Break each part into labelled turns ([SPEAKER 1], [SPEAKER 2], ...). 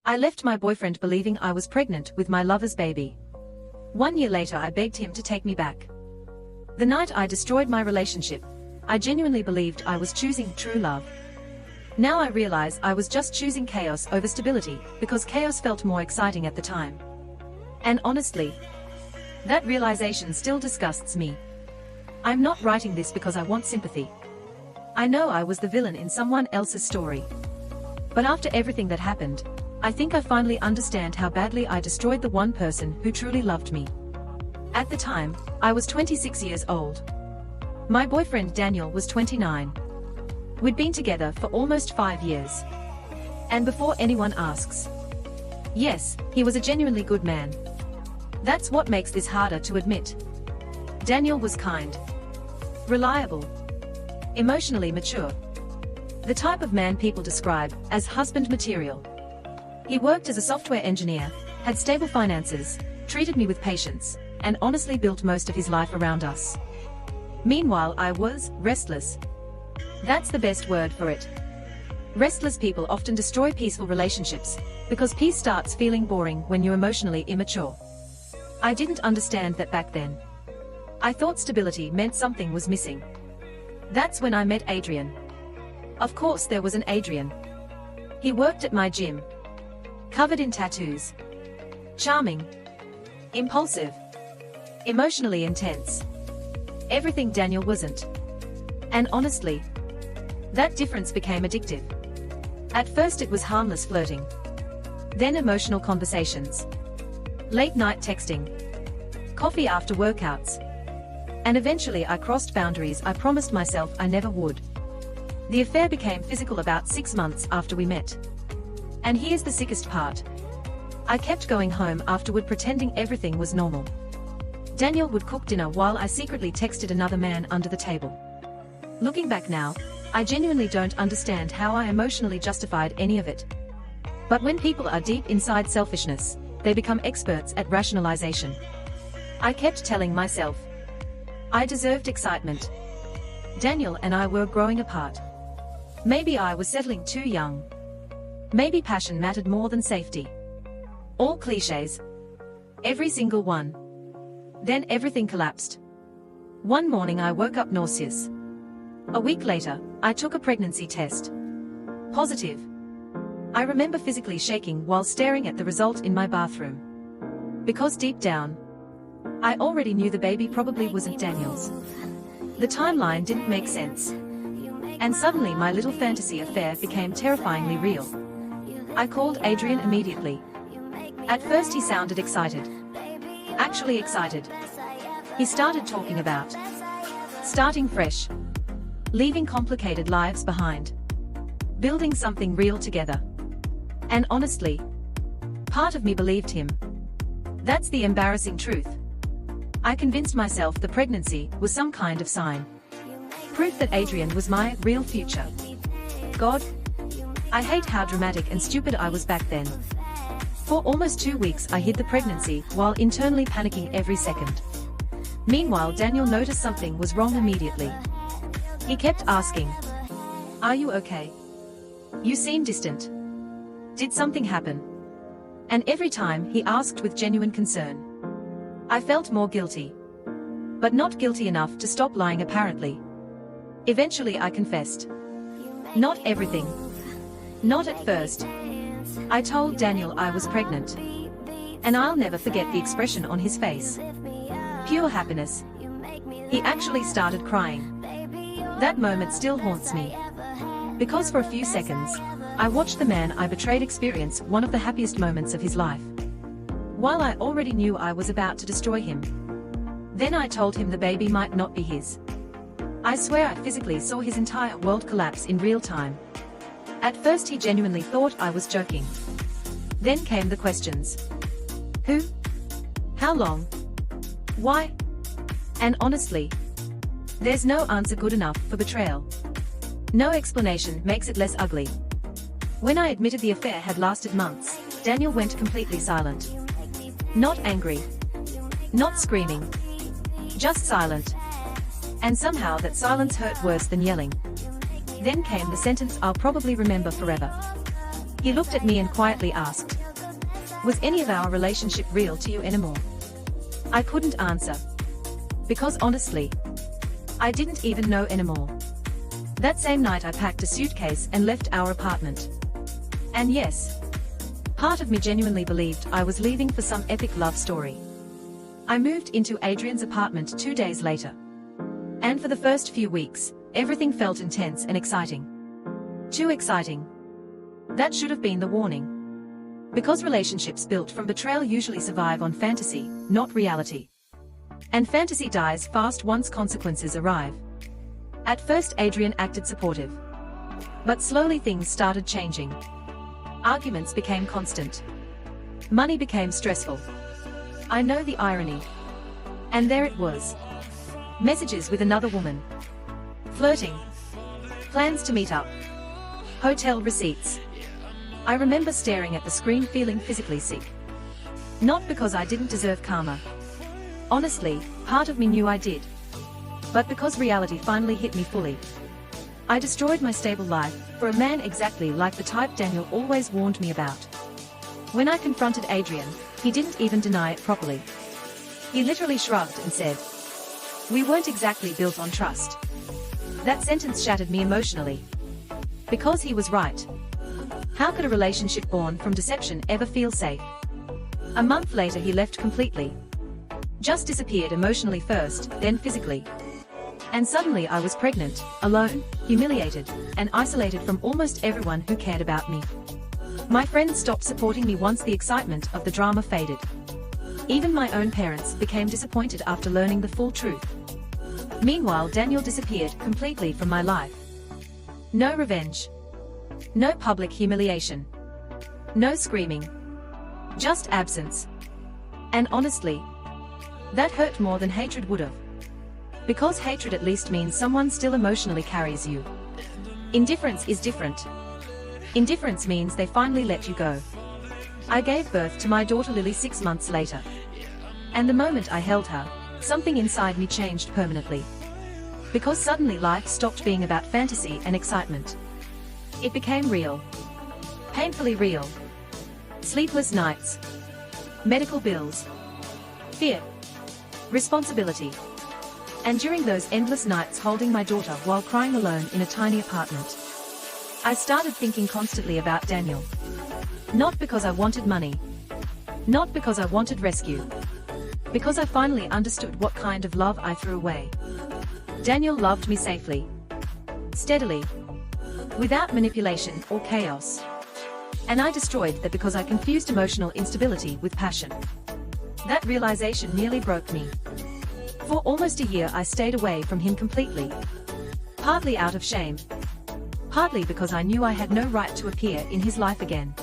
[SPEAKER 1] I left my boyfriend believing I was pregnant with my lover's baby. 1 year later I begged him to take me back. The night I destroyed my relationship, I genuinely believed I was choosing true love. Now I realize I was just choosing chaos over stability, because chaos felt more exciting at the time. And honestly, that realization still disgusts me. I'm not writing this because I want sympathy. I know I was the villain in someone else's story. But after everything that happened, I think I finally understand how badly I destroyed the one person who truly loved me. At the time, I was 26 years old. My boyfriend Daniel was 29. We'd been together for almost 5 years. And before anyone asks, yes, he was a genuinely good man. That's what makes this harder to admit. Daniel was kind, reliable, emotionally mature. The type of man people describe as husband material. He worked as a software engineer, had stable finances, treated me with patience, and honestly built most of his life around us. Meanwhile, I was restless. That's the best word for it. Restless people often destroy peaceful relationships, because peace starts feeling boring when you're emotionally immature. I didn't understand that back then. I thought stability meant something was missing. That's when I met Adrian. Of course there was an Adrian. He worked at my gym. Covered in tattoos. Charming. Impulsive. Emotionally intense. Everything Daniel wasn't. And honestly, that difference became addictive. At first it was harmless flirting. Then emotional conversations. Late night texting. Coffee after workouts. And eventually I crossed boundaries I promised myself I never would. The affair became physical about 6 months after we met. And here's the sickest part. I kept going home afterward pretending everything was normal. Daniel would cook dinner while I secretly texted another man under the table. Looking back now, I genuinely don't understand how I emotionally justified any of it. But when people are deep inside selfishness, they become experts at rationalization. I kept telling myself, I deserved excitement. Daniel and I were growing apart. Maybe I was settling too young. Maybe passion mattered more than safety. All cliches. Every single one. Then everything collapsed. One morning I woke up nauseous. A week later, I took a pregnancy test. Positive. I remember physically shaking while staring at the result in my bathroom. Because deep down, I already knew the baby probably wasn't Daniel's. The timeline didn't make sense. And suddenly my little fantasy affair became terrifyingly real. I called Adrian immediately. At first he sounded excited. Actually excited. He started talking about starting fresh. Leaving complicated lives behind. Building something real together. And honestly, part of me believed him. That's the embarrassing truth. I convinced myself the pregnancy was some kind of sign. Proof that Adrian was my real future. God, I hate how dramatic and stupid I was back then. For almost 2 weeks I hid the pregnancy while internally panicking every second. Meanwhile, Daniel noticed something was wrong immediately. He kept asking, "Are you okay? You seem distant. Did something happen?" And every time he asked with genuine concern. I felt more guilty. But not guilty enough to stop lying apparently. Eventually I confessed. Not everything. Not at first. I told Daniel I was pregnant. And I'll never forget the expression on his face. Pure happiness. He actually started crying. That moment still haunts me. Because for a few seconds, I watched the man I betrayed experience one of the happiest moments of his life. While I already knew I was about to destroy him. Then I told him the baby might not be his. I swear I physically saw his entire world collapse in real time. At first he genuinely thought I was joking. Then came the questions. Who? How long? Why? And honestly, there's no answer good enough for betrayal. No explanation makes it less ugly. When I admitted the affair had lasted months, Daniel went completely silent. Not angry. Not screaming. Just silent. And somehow that silence hurt worse than yelling. Then came the sentence I'll probably remember forever. He looked at me and quietly asked, "Was any of our relationship real to you anymore?" I couldn't answer. Because honestly, I didn't even know anymore. That same night I packed a suitcase and left our apartment. And yes, part of me genuinely believed I was leaving for some epic love story. I moved into Adrian's apartment 2 days later. And for the first few weeks, everything felt intense and exciting. Too exciting. That should have been the warning. Because relationships built from betrayal usually survive on fantasy, not reality. And fantasy dies fast once consequences arrive. At first Adrian acted supportive. But slowly things started changing. Arguments became constant. Money became stressful. I know the irony. And there it was. Messages with another woman. Flirting. Plans to meet up. Hotel receipts. I remember staring at the screen feeling physically sick. Not because I didn't deserve karma. Honestly, part of me knew I did. But because reality finally hit me fully. I destroyed my stable life for a man exactly like the type Daniel always warned me about. When I confronted Adrian, he didn't even deny it properly. He literally shrugged and said, "We weren't exactly built on trust." That sentence shattered me emotionally. Because he was right. How could a relationship born from deception ever feel safe? A month later he left completely. Just disappeared emotionally first, then physically. And suddenly I was pregnant, alone, humiliated, and isolated from almost everyone who cared about me. My friends stopped supporting me once the excitement of the drama faded. Even my own parents became disappointed after learning the full truth. Meanwhile, Daniel disappeared completely from my life. No revenge. No public humiliation. No screaming. Just absence. And honestly, that hurt more than hatred would have. Because hatred at least means someone still emotionally carries you. Indifference is different. Indifference means they finally let you go. I gave birth to my daughter Lily 6 months later. And the moment I held her, something inside me changed permanently. Because suddenly life stopped being about fantasy and excitement. It became real. Painfully real. Sleepless nights. Medical bills. Fear. Responsibility. And during those endless nights holding my daughter while crying alone in a tiny apartment, I started thinking constantly about Daniel. Not because I wanted money. Not because I wanted rescue. Because I finally understood what kind of love I threw away. Daniel loved me safely. Steadily. Without manipulation or chaos. And I destroyed that because I confused emotional instability with passion. That realization nearly broke me. For almost a year I stayed away from him completely. Partly out of shame. Partly because I knew I had no right to appear in his life again.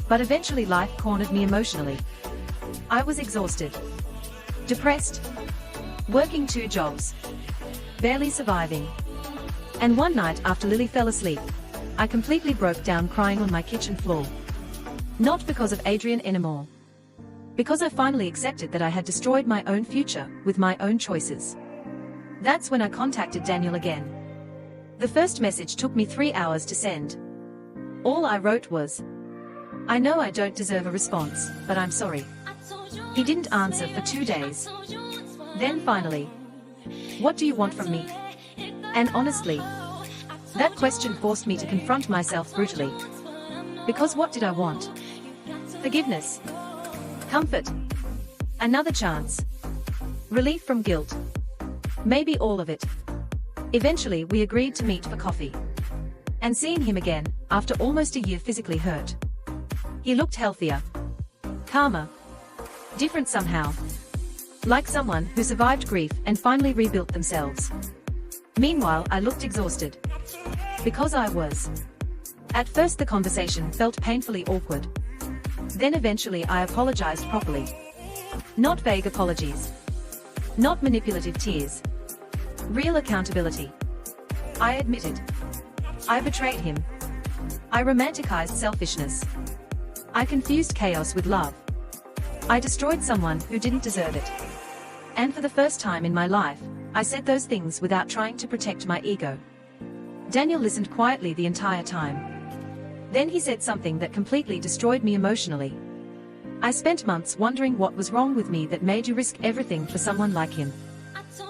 [SPEAKER 1] But eventually life cornered me emotionally. I was exhausted. Depressed. Working 2 jobs. Barely surviving. And one night after Lily fell asleep, I completely broke down crying on my kitchen floor. Not because of Adrian anymore. Because I finally accepted that I had destroyed my own future with my own choices. That's when I contacted Daniel again. The first message took me 3 hours to send. All I wrote was, "I know I don't deserve a response, but I'm sorry." He didn't answer for 2 days. Then finally, "What do you want from me?" And honestly, that question forced me to confront myself brutally. Because what did I want? Forgiveness. Comfort. Another chance. Relief from guilt. Maybe all of it. Eventually we agreed to meet for coffee. And seeing him again, after almost a year physically hurt. He looked healthier. Calmer. Different somehow. Like someone who survived grief and finally rebuilt themselves. Meanwhile I looked exhausted. Because I was. At first the conversation felt painfully awkward. Then eventually I apologized properly. Not vague apologies. Not manipulative tears. Real accountability. I admitted. I betrayed him. I romanticized selfishness. I confused chaos with love. I destroyed someone who didn't deserve it. And for the first time in my life, I said those things without trying to protect my ego. Daniel listened quietly the entire time. Then he said something that completely destroyed me emotionally. I spent months wondering what was wrong with me that made you risk everything for someone like him.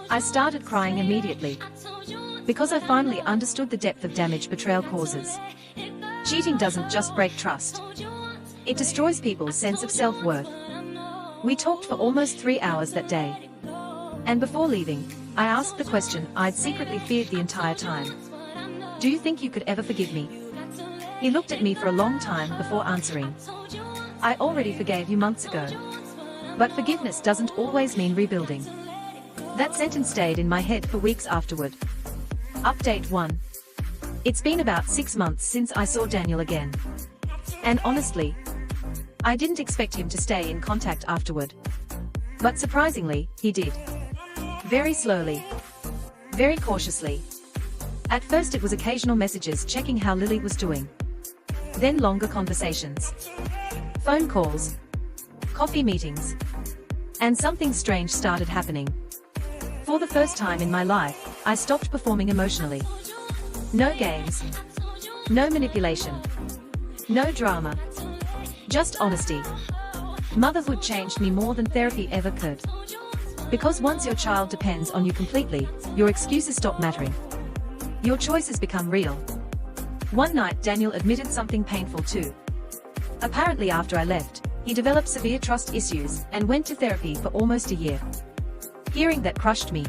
[SPEAKER 1] I started crying immediately, because I finally understood the depth of damage betrayal causes. Cheating doesn't just break trust. It destroys people's sense of self-worth. We talked for almost 3 hours that day. And before leaving, I asked the question I'd secretly feared the entire time. Do you think you could ever forgive me? He looked at me for a long time before answering. I already forgave you months ago. But forgiveness doesn't always mean rebuilding. That sentence stayed in my head for weeks afterward. Update 1. It's been about 6 months since I saw Daniel again. And honestly, I didn't expect him to stay in contact afterward. But surprisingly, he did. Very slowly. Very cautiously. At first it was occasional messages checking how Lily was doing. Then longer conversations. Phone calls. Coffee meetings. And something strange started happening. For the first time in my life, I stopped performing emotionally. No games. No manipulation. No drama. Just honesty. Motherhood changed me more than therapy ever could. Because once your child depends on you completely, your excuses stop mattering. Your choices become real. One night Daniel admitted something painful too. Apparently after I left, he developed severe trust issues and went to therapy for almost a year. Hearing that crushed me.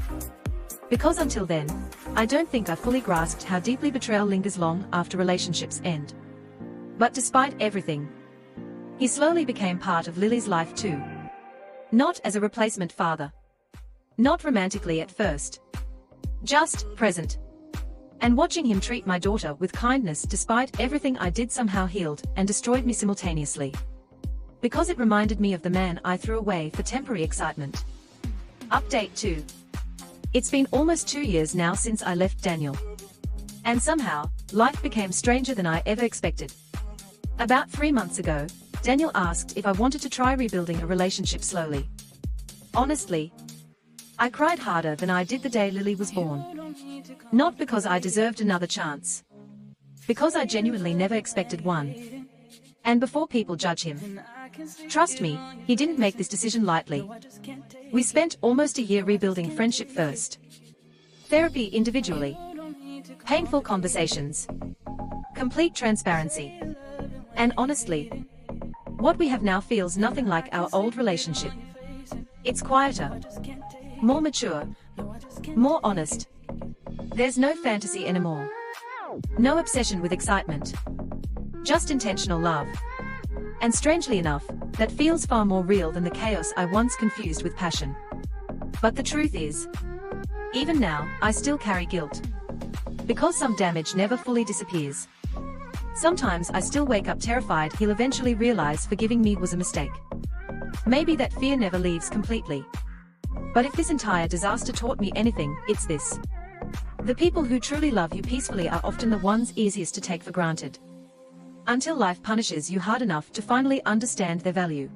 [SPEAKER 1] Because until then, I don't think I fully grasped how deeply betrayal lingers long after relationships end. But despite everything, he slowly became part of Lily's life too. Not as a replacement father. Not romantically at first. Just present. And watching him treat my daughter with kindness despite everything I did somehow healed and destroyed me simultaneously. Because it reminded me of the man I threw away for temporary excitement. Update 2. It's been almost 2 years now since I left Daniel. And somehow, life became stranger than I ever expected. About 3 months ago, Daniel asked if I wanted to try rebuilding a relationship slowly. Honestly, I cried harder than I did the day Lily was born. Not because I deserved another chance. Because I genuinely never expected one. And before people judge him, trust me, he didn't make this decision lightly. We spent almost a year rebuilding friendship first. Therapy individually. Painful conversations. Complete transparency. And honestly, what we have now feels nothing like our old relationship. It's quieter. More mature. More honest. There's no fantasy anymore. No obsession with excitement. Just intentional love. And strangely enough, that feels far more real than the chaos I once confused with passion. But the truth is, even now, I still carry guilt. Because some damage never fully disappears. Sometimes I still wake up terrified he'll eventually realize forgiving me was a mistake. Maybe that fear never leaves completely. But if this entire disaster taught me anything, it's this. The people who truly love you peacefully are often the ones easiest to take for granted. Until life punishes you hard enough to finally understand their value.